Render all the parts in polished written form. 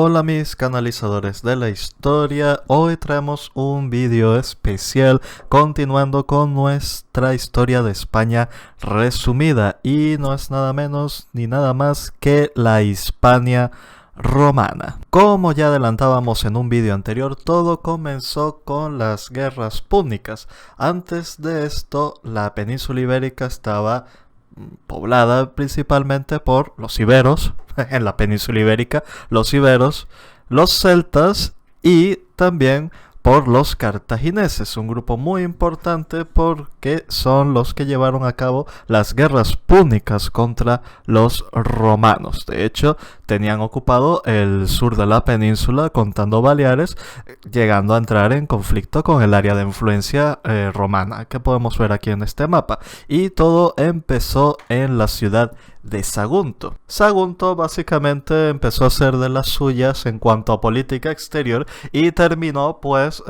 Hola mis canalizadores de la historia, hoy traemos un vídeo especial continuando con nuestra historia de España resumida y no es nada menos ni nada más que la Hispania romana. Como ya adelantábamos en un vídeo anterior, todo comenzó con las guerras púnicas. Antes de esto, la península ibérica estaba poblada principalmente por los iberos, en la península ibérica, los iberos, los celtas y también por los cartagineses, un grupo muy importante porque son los que llevaron a cabo las guerras púnicas contra los romanos. De hecho, tenían ocupado el sur de la península, contando Baleares, llegando a entrar en conflicto con el área de influencia romana, que podemos ver aquí en este mapa. Y todo empezó en la ciudad de Sagunto. Sagunto básicamente empezó a hacer de las suyas en cuanto a política exterior y terminó pues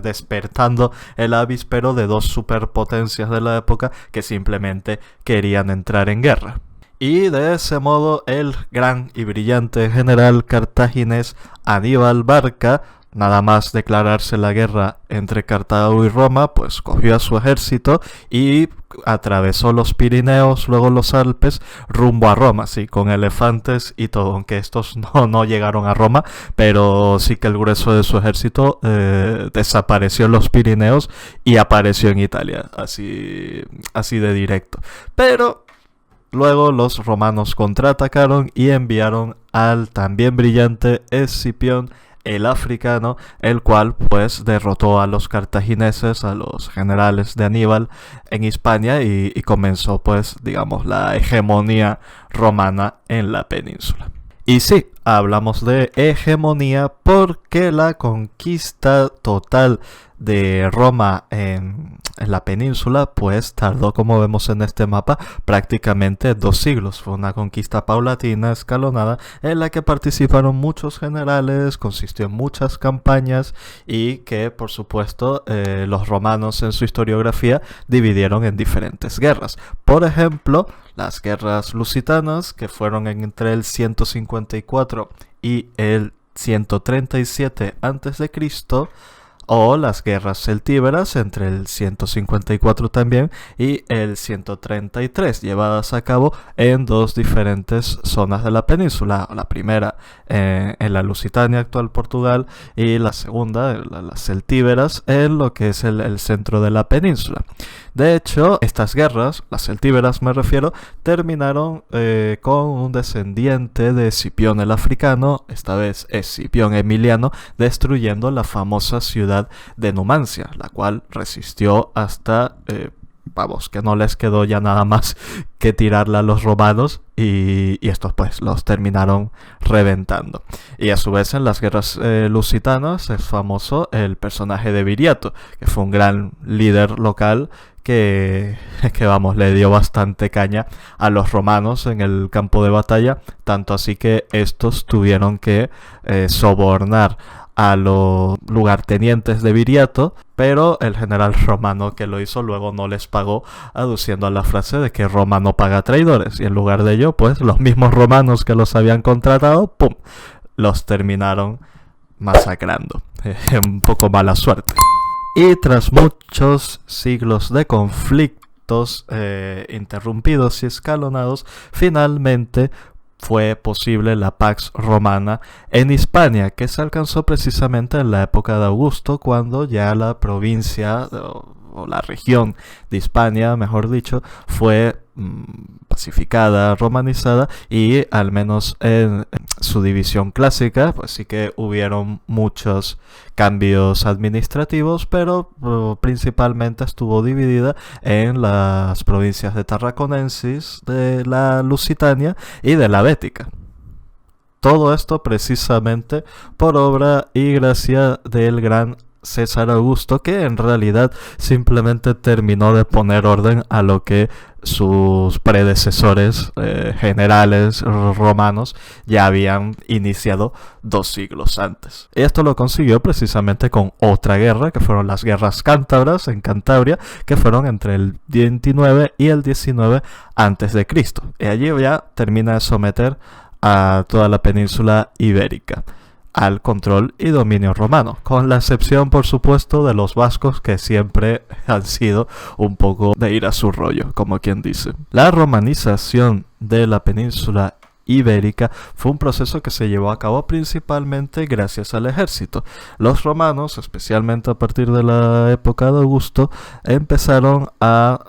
despertando el avispero de dos superpotencias de la época que simplemente querían entrar en guerra. Y de ese modo el gran y brillante general cartaginés Aníbal Barca, nada más declararse la guerra entre Cartago y Roma, pues cogió a su ejército y atravesó los Pirineos, luego los Alpes, rumbo a Roma, sí, con elefantes y todo, aunque estos no llegaron a Roma, pero sí que el grueso de su ejército desapareció en los Pirineos y apareció en Italia, así de directo. Pero luego los romanos contraatacaron y enviaron al también brillante Escipión el africano, el cual pues derrotó a los cartagineses, a los generales de Aníbal en Hispania y comenzó pues digamos la hegemonía romana en la península. Y sí, hablamos de hegemonía porque la conquista total de Roma en la península pues tardó, como vemos en este mapa, prácticamente 2 siglos. Fue una conquista paulatina, escalonada, en la que participaron muchos generales, consistió en muchas campañas y que por supuesto los romanos en su historiografía dividieron en diferentes guerras. Por ejemplo, las guerras lusitanas, que fueron entre el 154 y el 137 a.C., o las guerras celtíberas entre el 154 también y el 133, llevadas a cabo en dos diferentes zonas de la península. La primera en la Lusitania, actual Portugal, y la segunda, las celtíberas, en lo que es el centro de la península. De hecho, estas guerras, las celtíberas me refiero, terminaron con un descendiente de Escipión el africano, esta vez Escipión Emiliano, destruyendo la famosa ciudad de Numancia, la cual resistió hasta, que no les quedó ya nada más que tirarla a los romanos y estos pues los terminaron reventando. Y a su vez en las guerras lusitanas es famoso el personaje de Viriato, que fue un gran líder local que le dio bastante caña a los romanos en el campo de batalla, tanto así que estos tuvieron que sobornar a los lugartenientes de Viriato, pero el general romano que lo hizo luego no les pagó, aduciendo a la frase de que Roma no paga traidores, y en lugar de ello, pues los mismos romanos que los habían contratado, ¡pum!, los terminaron masacrando. Un poco mala suerte. Y tras muchos siglos de conflictos interrumpidos y escalonados, finalmente fue posible la Pax Romana en Hispania, que se alcanzó precisamente en la época de Augusto, cuando ya la provincia o la región de Hispania, mejor dicho, fue pacificada, romanizada, y al menos en su división clásica pues sí que hubieron muchos cambios administrativos, pero principalmente estuvo dividida en las provincias de Tarraconensis, de la Lusitania y de la Bética. Todo esto precisamente por obra y gracia del gran César Augusto, que en realidad simplemente terminó de poner orden a lo que sus predecesores generales romanos ya habían iniciado 2 siglos antes. Y esto lo consiguió precisamente con otra guerra, que fueron las guerras cántabras en Cantabria, que fueron entre el 29 y el 19 antes de Cristo. Y allí ya termina de someter a toda la península ibérica al control y dominio romano, con la excepción, por supuesto, de los vascos, que siempre han sido un poco de ir a su rollo, como quien dice. La romanización de la península ibérica fue un proceso que se llevó a cabo principalmente gracias al ejército. Los romanos, especialmente a partir de la época de Augusto, empezaron a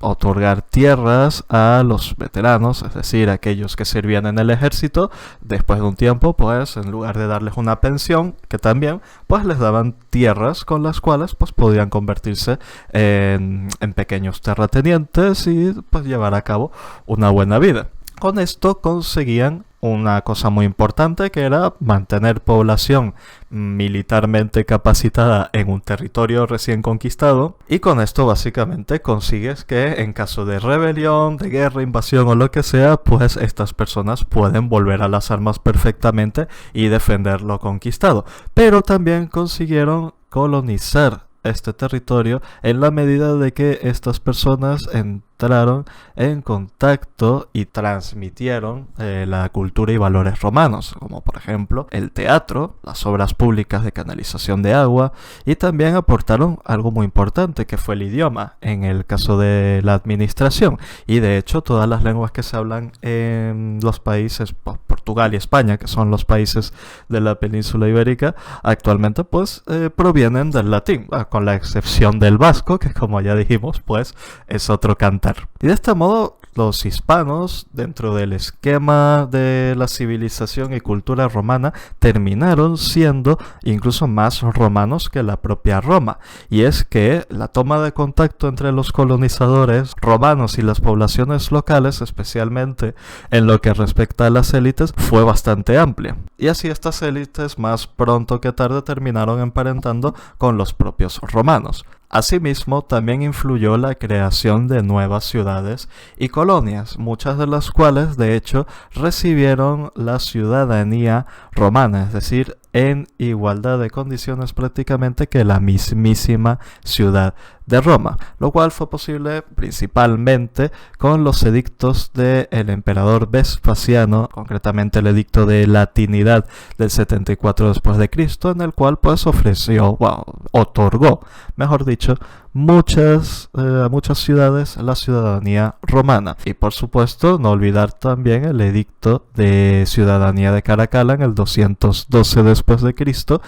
otorgar tierras a los veteranos, es decir, aquellos que servían en el ejército. Después de un tiempo, pues en lugar de darles una pensión, que también, pues les daban tierras con las cuales pues podían convertirse en pequeños terratenientes y pues llevar a cabo una buena vida. Con esto conseguían una cosa muy importante, que era mantener población militarmente capacitada en un territorio recién conquistado, y con esto básicamente consigues que en caso de rebelión, de guerra, invasión o lo que sea, pues estas personas pueden volver a las armas perfectamente y defender lo conquistado. Pero también consiguieron colonizar este territorio en la medida de que estas personas entraron en contacto y transmitieron la cultura y valores romanos, como por ejemplo el teatro, las obras públicas de canalización de agua, y también aportaron algo muy importante, que fue el idioma en el caso de la administración. Y de hecho todas las lenguas que se hablan en los países, Portugal y España, que son los países de la península ibérica, actualmente pues provienen del latín, con la excepción del vasco, que como ya dijimos pues es otro cantar. Y de este modo los hispanos, dentro del esquema de la civilización y cultura romana, terminaron siendo incluso más romanos que la propia Roma. Y es que la toma de contacto entre los colonizadores romanos y las poblaciones locales, especialmente en lo que respecta a las élites, fue bastante amplia. Y así estas élites más pronto que tarde terminaron emparentando con los propios romanos. Asimismo, también influyó la creación de nuevas ciudades y colonias, muchas de las cuales, de hecho, recibieron la ciudadanía romana, es decir, en igualdad de condiciones prácticamente que la mismísima ciudad de Roma, lo cual fue posible principalmente con los edictos del emperador Vespasiano, concretamente el edicto de Latinidad del 74 después de Cristo, en el cual pues otorgó, mejor dicho, a muchas ciudades la ciudadanía romana. Y por supuesto no olvidar también el edicto de ciudadanía de Caracalla en el 212 después de Cristo,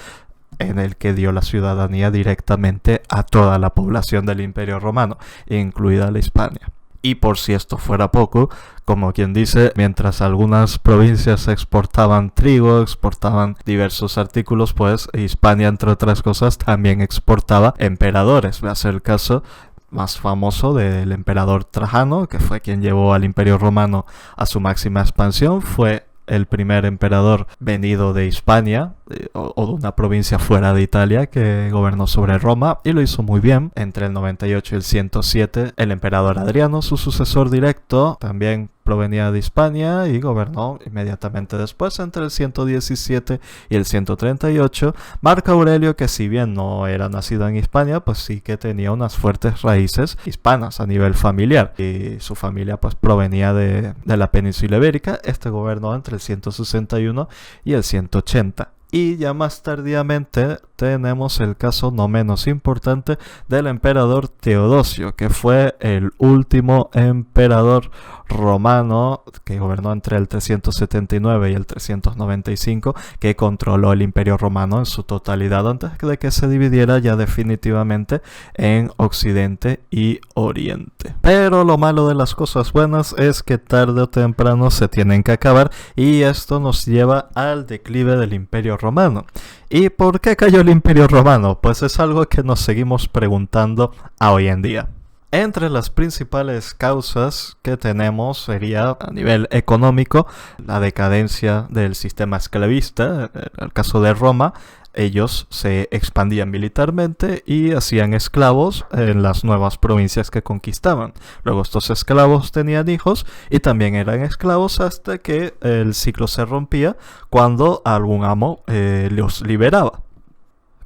en el que dio la ciudadanía directamente a toda la población del Imperio Romano, incluida la Hispania. Y por si esto fuera poco, como quien dice, mientras algunas provincias exportaban trigo, exportaban diversos artículos, pues Hispania, entre otras cosas, también exportaba emperadores. Va a ser el caso más famoso del emperador Trajano, que fue quien llevó al Imperio Romano a su máxima expansión. Fue el primer emperador venido de Hispania o de una provincia fuera de Italia que gobernó sobre Roma, y lo hizo muy bien. Entre el 98 y el 107, el emperador Adriano, su sucesor directo, también provenía de Hispania y gobernó inmediatamente después. Entre el 117 y el 138, Marco Aurelio, que si bien no era nacido en Hispania, pues sí que tenía unas fuertes raíces hispanas a nivel familiar, y su familia pues provenía de la península ibérica. Este gobernó entre el 161 y el 180. Y ya más tardíamente tenemos el caso no menos importante del emperador Teodosio, que fue el último emperador romano que gobernó entre el 379 y el 395, que controló el Imperio Romano en su totalidad antes de que se dividiera ya definitivamente en Occidente y Oriente. Pero lo malo de las cosas buenas es que tarde o temprano se tienen que acabar, y esto nos lleva al declive del Imperio Romano. ¿Y por qué cayó el Imperio Romano? Pues es algo que nos seguimos preguntando a hoy en día. Entre las principales causas que tenemos sería, a nivel económico, la decadencia del sistema esclavista. En el caso de Roma, ellos se expandían militarmente y hacían esclavos en las nuevas provincias que conquistaban. Luego estos esclavos tenían hijos y también eran esclavos hasta que el ciclo se rompía cuando algún amo los liberaba.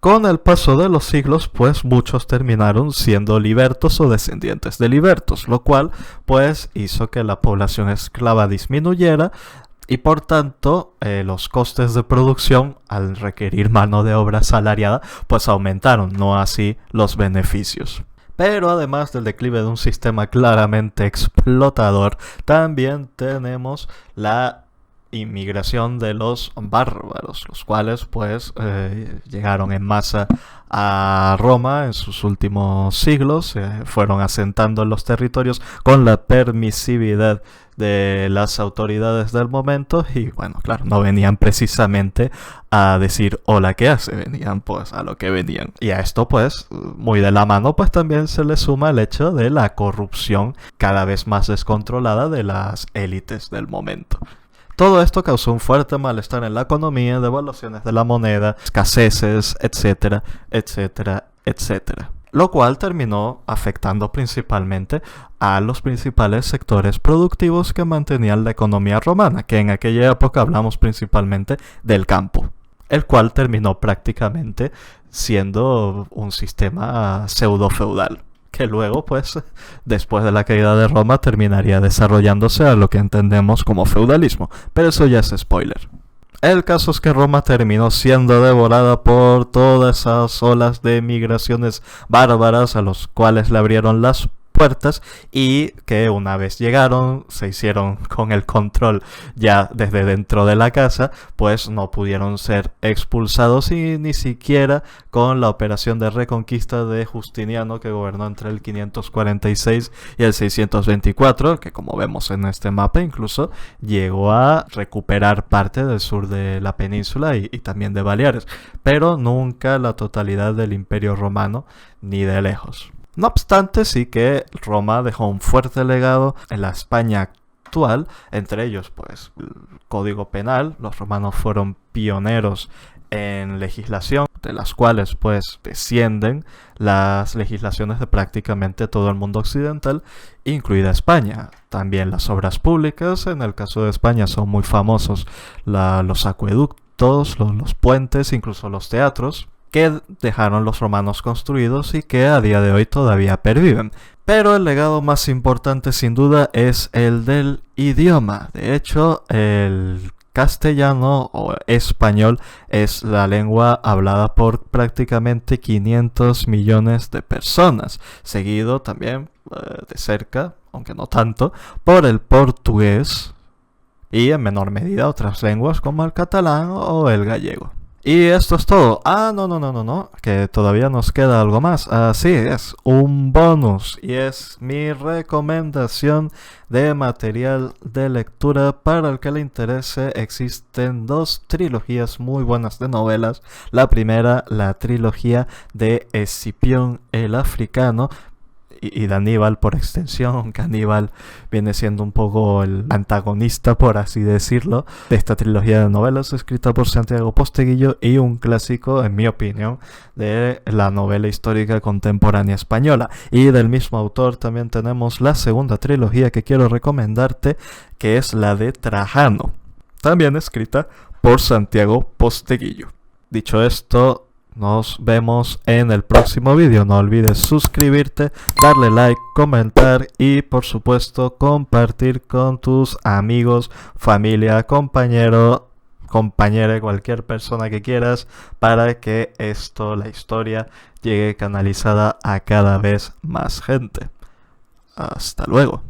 Con el paso de los siglos, pues muchos terminaron siendo libertos o descendientes de libertos, lo cual pues hizo que la población esclava disminuyera, Y por tanto, los costes de producción, al requerir mano de obra asalariada, pues aumentaron, no así los beneficios. Pero además del declive de un sistema claramente explotador, también tenemos la inmigración de los bárbaros, los cuales pues llegaron en masa a Roma en sus últimos siglos, se fueron asentando en los territorios con la permisividad de las autoridades del momento y bueno, claro, no venían precisamente a decir hola, ¿qué hace? Venían pues a lo que venían. Y a esto pues muy de la mano pues también se le suma el hecho de la corrupción cada vez más descontrolada de las élites del momento. Todo esto causó un fuerte malestar en la economía, devaluaciones de la moneda, escaseces, etcétera, etcétera, etcétera. Lo cual terminó afectando principalmente a los principales sectores productivos que mantenían la economía romana, que en aquella época hablamos principalmente del campo, el cual terminó prácticamente siendo un sistema pseudo-feudal, que luego, pues, después de la caída de Roma, terminaría desarrollándose a lo que entendemos como feudalismo, pero eso ya es spoiler. El caso es que Roma terminó siendo devorada por todas esas olas de migraciones bárbaras a los cuales le abrieron las puertas y que una vez llegaron se hicieron con el control ya desde dentro de la casa, pues no pudieron ser expulsados y ni siquiera con la operación de reconquista de Justiniano, que gobernó entre el 546 y el 624, que como vemos en este mapa incluso llegó a recuperar parte del sur de la península y también de Baleares, pero nunca la totalidad del Imperio Romano ni de lejos. No obstante, sí que Roma dejó un fuerte legado en la España actual, entre ellos pues el Código Penal. Los romanos fueron pioneros en legislación, de las cuales pues descienden las legislaciones de prácticamente todo el mundo occidental, incluida España. También las obras públicas, en el caso de España son muy famosos los acueductos, los puentes, incluso los teatros, que dejaron los romanos construidos y que a día de hoy todavía perviven. Pero el legado más importante sin duda es el del idioma. De hecho, el castellano o español es la lengua hablada por prácticamente 500 millones de personas, seguido también de cerca, aunque no tanto, por el portugués y en menor medida otras lenguas como el catalán o el gallego. Y esto es todo. No, que todavía nos queda algo más. Así es, un bonus. Y es mi recomendación de material de lectura para el que le interese. Existen 2 trilogías muy buenas de novelas. La primera, la trilogía de Escipión el Africano, y de Aníbal por extensión, aunque Aníbal viene siendo un poco el antagonista, por así decirlo, de esta trilogía de novelas escrita por Santiago Posteguillo y un clásico, en mi opinión, de la novela histórica contemporánea española. Y del mismo autor también tenemos la segunda trilogía que quiero recomendarte, que es la de Trajano, también escrita por Santiago Posteguillo. Dicho esto, nos vemos en el próximo vídeo. No olvides suscribirte, darle like, comentar y por supuesto compartir con tus amigos, familia, compañero, compañera, cualquier persona que quieras, para que la historia, llegue canalizada a cada vez más gente. Hasta luego.